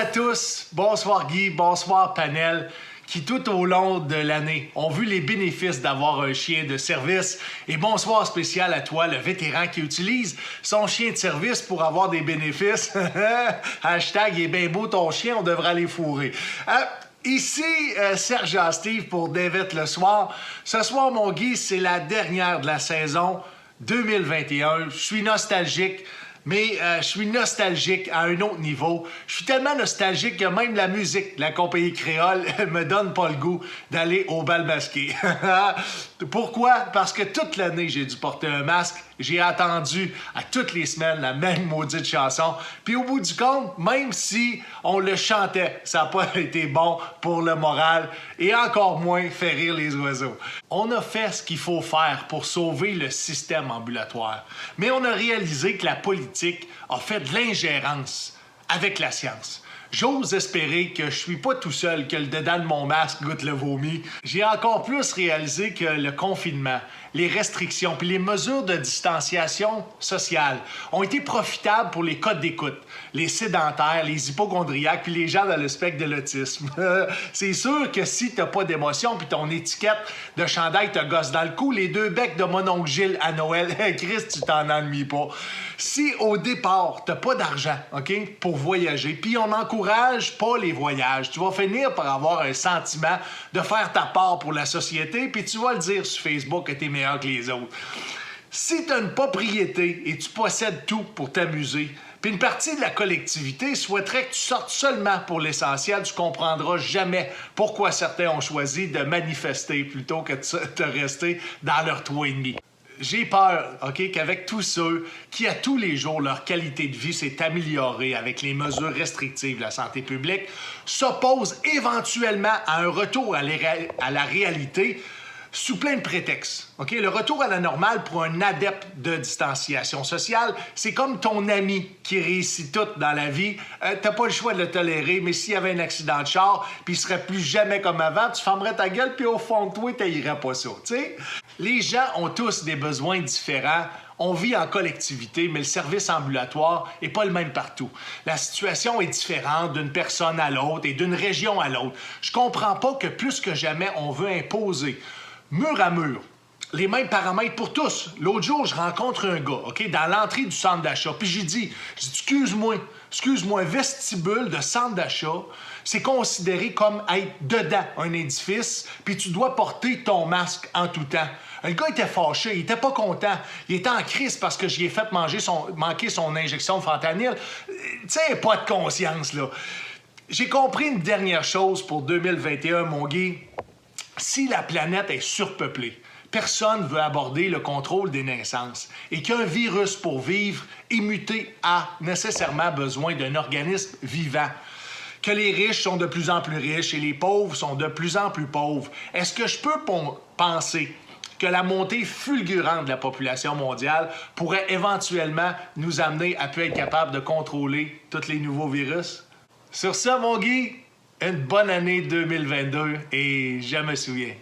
à tous, bonsoir Guy, bonsoir Panel, qui tout au long de l'année ont vu les bénéfices d'avoir un chien de service. Et bonsoir spécial à toi, le vétéran qui utilise son chien de service pour avoir des bénéfices. Hashtag, il est bien beau ton chien, on devrait aller fourrer. Ici, Serge Steve pour David le soir. Ce soir, mon Guy, c'est la dernière de la saison 2021. Je suis nostalgique. Mais je suis nostalgique à un autre niveau. Je suis tellement nostalgique que même la musique de la compagnie créole me donne pas le goût d'aller au bal masqué. Pourquoi? Parce que toute l'année, j'ai dû porter un masque. J'ai attendu à toutes les semaines la même maudite chanson. Puis au bout du compte, même si on le chantait, ça n'a pas été bon pour le moral et encore moins faire rire les oiseaux. On a fait ce qu'il faut faire pour sauver le système ambulatoire. Mais on a réalisé que la politique a fait de l'ingérence avec la science. J'ose espérer que je suis pas tout seul, que le dedans de mon masque goûte le vomi. J'ai encore plus réalisé que le confinement, les restrictions puis les mesures de distanciation sociale ont été profitables pour les codes d'écoute, les sédentaires, les hypochondriaques puis les gens dans le spectre de l'autisme. C'est sûr que si t'as pas d'émotion puis ton étiquette de chandail te gosse dans le cou, les deux becs de mon oncle Gilles à Noël, Christ, tu t'en ennuies pas. Si au départ, t'as pas d'argent, OK, pour voyager, puis on n'encourage pas les voyages, tu vas finir par avoir un sentiment de faire ta part pour la société, puis tu vas le dire sur Facebook que t'es meilleur que les autres. Si t'as une propriété et tu possèdes tout pour t'amuser, puis une partie de la collectivité souhaiterait que tu sortes seulement pour l'essentiel, tu comprendras jamais pourquoi certains ont choisi de manifester plutôt que de rester dans leur toit et demi. J'ai peur, OK, qu'avec tous ceux qui, à tous les jours, leur qualité de vie s'est améliorée avec les mesures restrictives de la santé publique, s'opposent éventuellement à un retour à la réalité sous plein de prétextes. OK? Le retour à la normale pour un adepte de distanciation sociale, c'est comme ton ami qui réussit tout dans la vie. T'as pas le choix de le tolérer, mais s'il y avait un accident de char, puis il serait plus jamais comme avant, tu fermerais ta gueule, puis au fond de toi, t'haïrais pas ça. T'sais? Les gens ont tous des besoins différents. On vit en collectivité, mais le service ambulatoire n'est pas le même partout. La situation est différente d'une personne à l'autre et d'une région à l'autre. Je comprends pas que plus que jamais, on veut imposer mur à mur les mêmes paramètres pour tous. L'autre jour, je rencontre un gars, OK, dans l'entrée du centre d'achat, puis j'ai dit, excuse-moi, vestibule de centre d'achat, c'est considéré comme être dedans un édifice, puis tu dois porter ton masque en tout temps. Le gars était fâché, il était pas content, il était en crise parce que j'y ai fait manquer son injection de fentanyl. Tu sais, pas de conscience, là. J'ai compris une dernière chose pour 2021, mon Guy. Si la planète est surpeuplée, personne ne veut aborder le contrôle des naissances et qu'un virus pour vivre et muter a nécessairement besoin d'un organisme vivant. Que les riches sont de plus en plus riches et les pauvres sont de plus en plus pauvres. Est-ce que je peux penser que la montée fulgurante de la population mondiale pourrait éventuellement nous amener à être capable de contrôler tous les nouveaux virus? Sur ça, mon Guy, une bonne année 2022 et je me souviens.